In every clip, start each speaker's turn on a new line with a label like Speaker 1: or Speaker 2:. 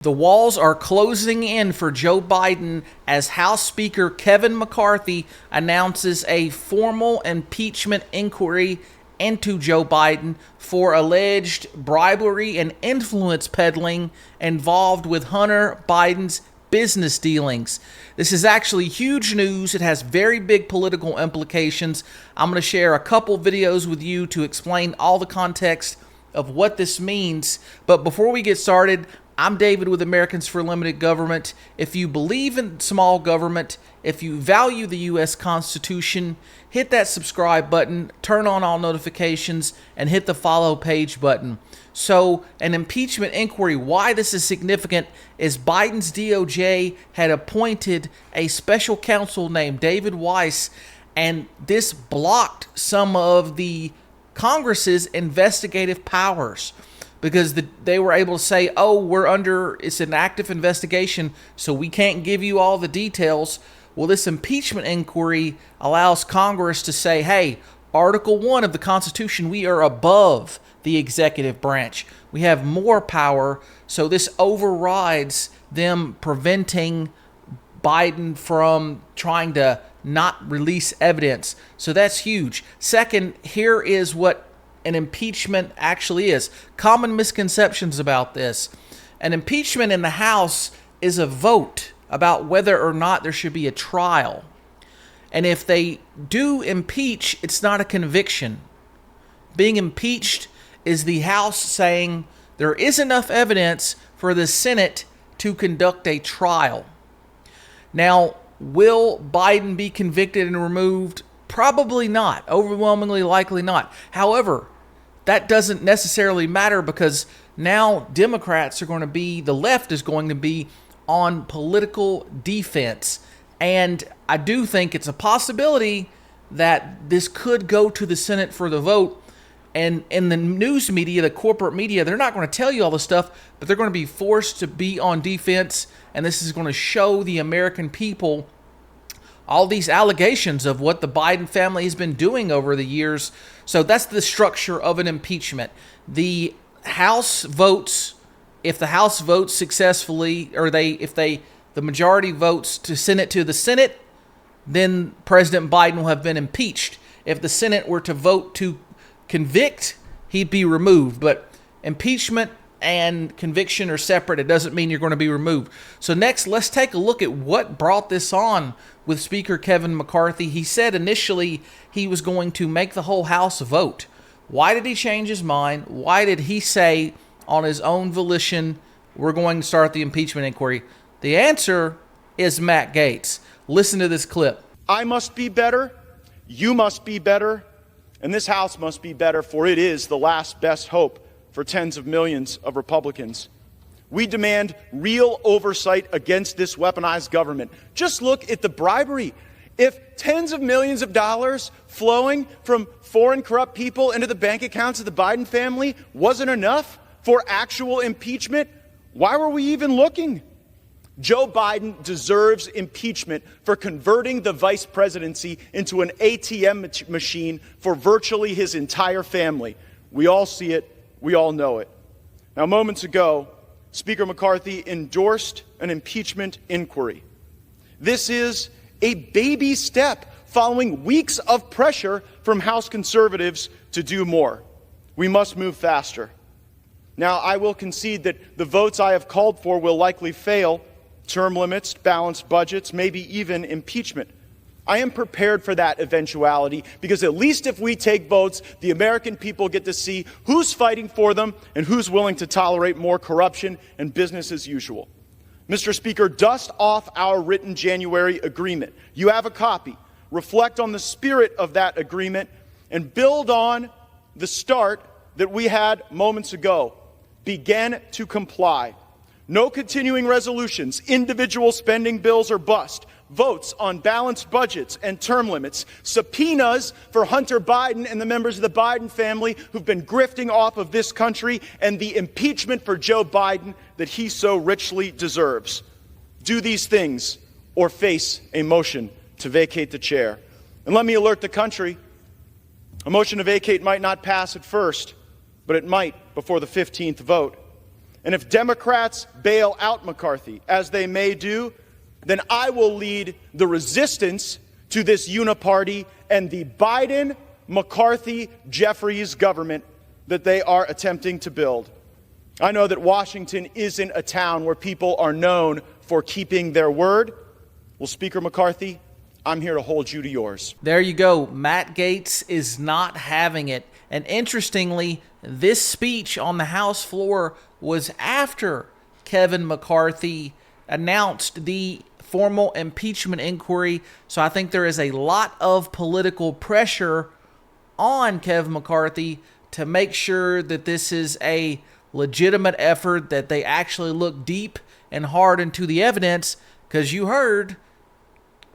Speaker 1: The walls are closing in for Joe Biden as House Speaker Kevin McCarthy announces a formal impeachment inquiry into Joe Biden for alleged bribery and influence peddling involved with Hunter Biden's business dealings. This is actually huge news. It has very big political implications. I'm going to share a couple videos with you to explain all the context of what this means. But before we get started, I'm David with Americans for Limited Government. If you believe in small government, if you value the U.S. Constitution, hit that subscribe button, turn on all notifications, and hit the follow page button. So, an impeachment inquiry, why this is significant is Biden's DOJ had appointed a special counsel named David Weiss, and this blocked some of the Congress's investigative powers, because they were able to say, oh, it's an active investigation, so we can't give you all the details. Well, this impeachment inquiry allows Congress to say, hey, Article 1 of the Constitution, we are above the executive branch. We have more power, so this overrides them preventing Biden from trying to not release evidence. So that's huge. Second, here is what an impeachment actually is. Common misconceptions about this. An impeachment in the House is a vote about whether or not there should be a trial. And if they do impeach, it's not a conviction. Being impeached is the House saying there is enough evidence for the Senate to conduct a trial. Now, will Biden be convicted and removed? Probably not. Overwhelmingly likely not. However, that doesn't necessarily matter, because now Democrats are going to be, the left is going to be on political defense. And I do think it's a possibility that this could go to the Senate for the vote. And in the news media, the corporate media, they're not going to tell you all the stuff, but they're going to be forced to be on defense. And this is going to show the American people all these allegations of what the Biden family has been doing over the years. So that's the structure of an impeachment. The House votes, if the House votes successfully, or the majority votes to send it to the Senate, then President Biden will have been impeached. If the Senate were to vote to convict, he'd be removed. But impeachment and conviction are separate. It doesn't mean you're going to be removed. So next, let's take a look at what brought this on with Speaker Kevin McCarthy. He said initially he was going to make the whole House vote. Why did he change his mind? Why did he say on his own volition, we're going to start the impeachment inquiry? The answer is Matt Gaetz. Listen to this clip.
Speaker 2: I must be better, you must be better, and this House must be better, for it is the last best hope for tens of millions of Republicans. We demand real oversight against this weaponized government. Just look at the bribery. If tens of millions of dollars flowing from foreign corrupt people into the bank accounts of the Biden family wasn't enough for actual impeachment, why were we even looking? Joe Biden deserves impeachment for converting the vice presidency into an ATM machine for virtually his entire family. We all see it. We all know it. Now, moments ago, Speaker McCarthy endorsed an impeachment inquiry. This is a baby step following weeks of pressure from House conservatives to do more. We must move faster. Now, I will concede that the votes I have called for will likely fail: term limits, balanced budgets, maybe even impeachment. I am prepared for that eventuality, because at least if we take votes, the American people get to see who's fighting for them and who's willing to tolerate more corruption and business as usual. Mr. Speaker, dust off our written January agreement. You have a copy. Reflect on the spirit of that agreement and build on the start that we had moments ago. Begin to comply. No continuing resolutions, individual spending bills or bust, votes on balanced budgets and term limits, subpoenas for Hunter Biden and the members of the Biden family who've been grifting off of this country, and the impeachment for Joe Biden that he so richly deserves. Do these things or face a motion to vacate the chair. And let me alert the country, a motion to vacate might not pass at first, but it might before the 15th vote. And if Democrats bail out McCarthy, as they may do, then I will lead the resistance to this uniparty and the Biden, McCarthy, Jeffries government that they are attempting to build. I know that Washington isn't a town where people are known for keeping their word. Well, Speaker McCarthy, I'm here to hold you to yours.
Speaker 1: There you go. Matt Gaetz is not having it. And interestingly, this speech on the House floor was after Kevin McCarthy announced the formal impeachment inquiry. So I think there is a lot of political pressure on Kevin McCarthy to make sure that this is a legitimate effort, that they actually look deep and hard into the evidence, because you heard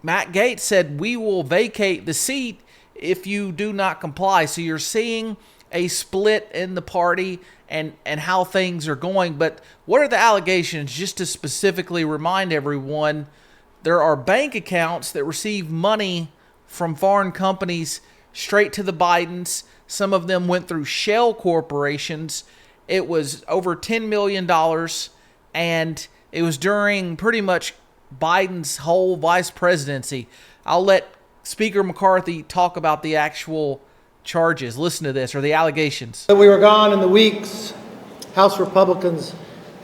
Speaker 1: Matt Gaetz said, we will vacate the seat if you do not comply. So you're seeing a split in the party and how things are going. But what are the allegations? Just to specifically remind everyone, there are bank accounts that receive money from foreign companies straight to the Bidens. Some of them went through shell corporations. It was over $10 million, and it was during pretty much Biden's whole vice presidency. I'll let Speaker McCarthy talk about the actual charges. Listen to this, or the allegations.
Speaker 3: That we were gone in the weeks, House Republicans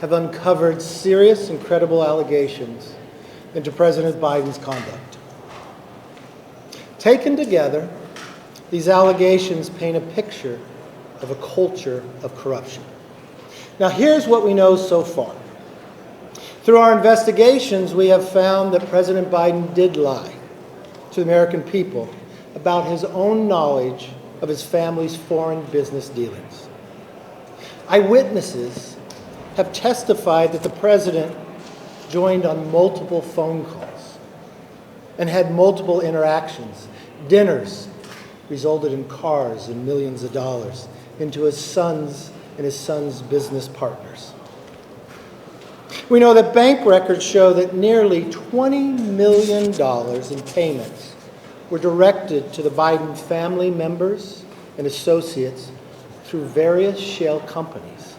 Speaker 3: have uncovered serious and credible allegations into President Biden's conduct. Taken together, these allegations paint a picture of a culture of corruption. Now, here's what we know so far. Through our investigations, we have found that President Biden did lie to the American people about his own knowledge of his family's foreign business dealings. Eyewitnesses have testified that the president joined on multiple phone calls and had multiple interactions. Dinners resulted in cars and millions of dollars into his son's and his son's business partners. We know that bank records show that nearly $20 million in payments were directed to the Biden family members and associates through various shell companies.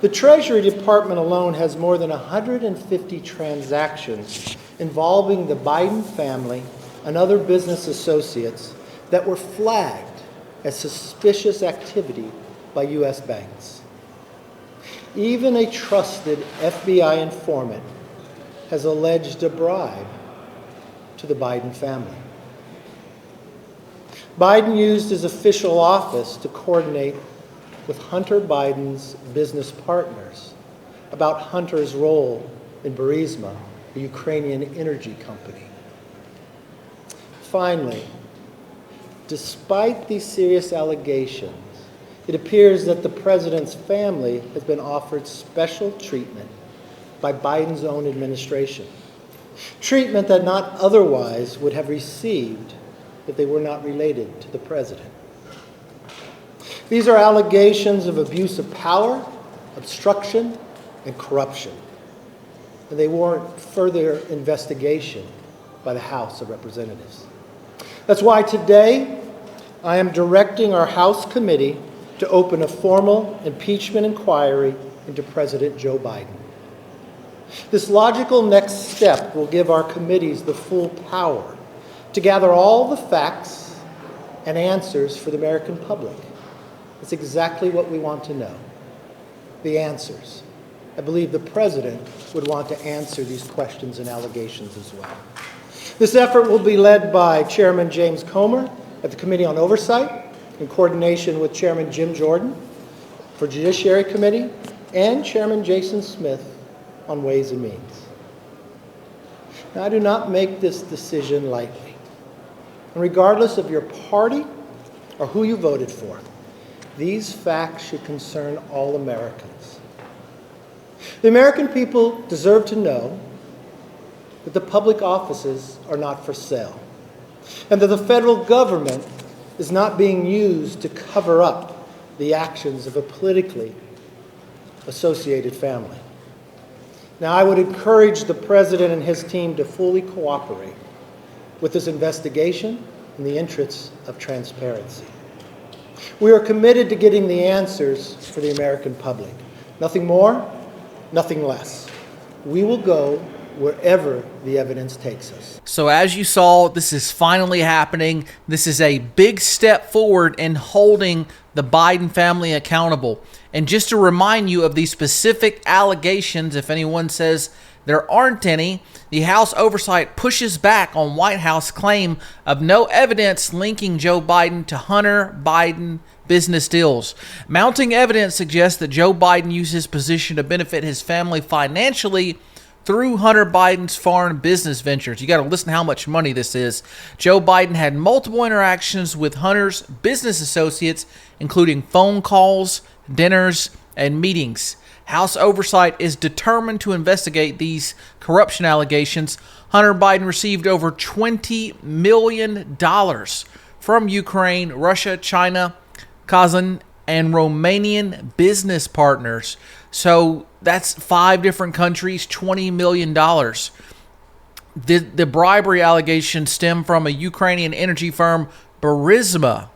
Speaker 3: The Treasury Department alone has more than 150 transactions involving the Biden family and other business associates that were flagged as suspicious activity by U.S. banks. Even a trusted FBI informant has alleged a bribe to the Biden family. Biden used his official office to coordinate with Hunter Biden's business partners about Hunter's role in Burisma, a Ukrainian energy company. Finally, despite these serious allegations, it appears that the president's family has been offered special treatment by Biden's own administration. Treatment that not otherwise would have received if they were not related to the president. These are allegations of abuse of power, obstruction, and corruption. And they warrant further investigation by the House of Representatives. That's why today I am directing our House committee to open a formal impeachment inquiry into President Joe Biden. This logical next step will give our committees the full power to gather all the facts and answers for the American public. It's exactly what we want to know, the answers. I believe the president would want to answer these questions and allegations as well. This effort will be led by Chairman James Comer at the Committee on Oversight, in coordination with Chairman Jim Jordan for Judiciary Committee and Chairman Jason Smith on Ways and Means. Now, I do not make this decision lightly. And regardless of your party or who you voted for, these facts should concern all Americans. The American people deserve to know that the public offices are not for sale, and that the federal government is not being used to cover up the actions of a politically associated family. Now, I would encourage the president and his team to fully cooperate with this investigation in the interests of transparency. We are committed to getting the answers for the American public, Nothing more, nothing less. We will go wherever the evidence takes us.
Speaker 1: So as you saw, this is finally happening. This is a big step forward in holding the Biden family accountable. And just to remind you of these specific allegations, if anyone says there aren't any, the House Oversight pushes back on White House claim of no evidence linking Joe Biden to Hunter Biden business deals. Mounting evidence suggests that Joe Biden used his position to benefit his family financially through Hunter Biden's foreign business ventures. You got to listen to how much money this is. Joe Biden had multiple interactions with Hunter's business associates, including phone calls, dinners, and meetings. House Oversight is determined to investigate these corruption allegations. Hunter Biden received over $20 million from Ukraine, Russia, China, Kazan, and Romanian business partners. So that's 5 different countries, $20 million. The bribery allegations stem from a Ukrainian energy firm, Burisma,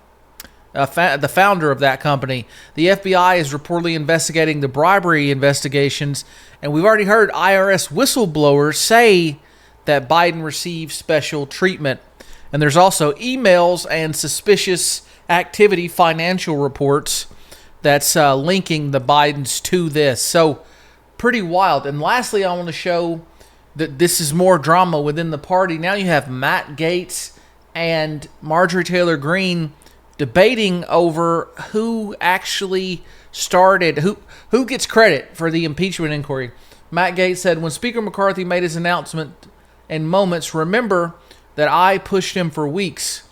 Speaker 1: the founder of that company. The FBI is reportedly investigating the bribery investigations, and we've already heard IRS whistleblowers say that Biden received special treatment. And there's also emails and suspicious activity financial reports that's linking the Bidens to this. So pretty wild. And lastly, I want to show that this is more drama within the party. Now you have Matt Gaetz and Marjorie Taylor Greene debating over who actually started, who gets credit for the impeachment inquiry. Matt Gaetz said, when Speaker McCarthy made his announcement in moments, remember that I pushed him for weeks.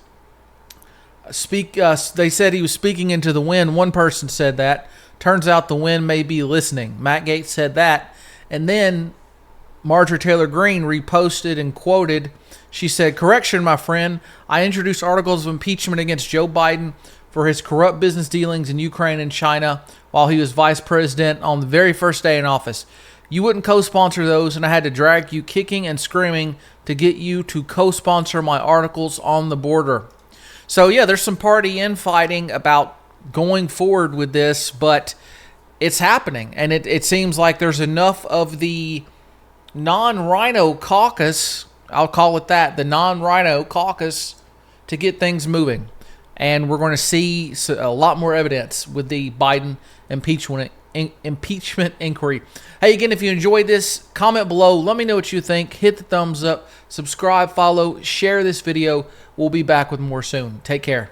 Speaker 1: They said he was speaking into the wind. One person said that. Turns out the wind may be listening. Matt Gaetz said that. And then Marjorie Taylor Greene reposted and quoted. She said, correction, my friend. I introduced articles of impeachment against Joe Biden for his corrupt business dealings in Ukraine and China while he was vice president on the very first day in office. You wouldn't co-sponsor those, and I had to drag you kicking and screaming to get you to co-sponsor my articles on the border. So, yeah, there's some party infighting about going forward with this, but it's happening. And it seems like there's enough of the non-rhino caucus, I'll call it that, the non-rhino caucus, to get things moving. And we're going to see a lot more evidence with the Biden impeachment inquiry. Hey, again, if you enjoyed this, comment below. Let me know what you think. Hit the thumbs up, subscribe, follow, share this video. We'll be back with more soon. Take care.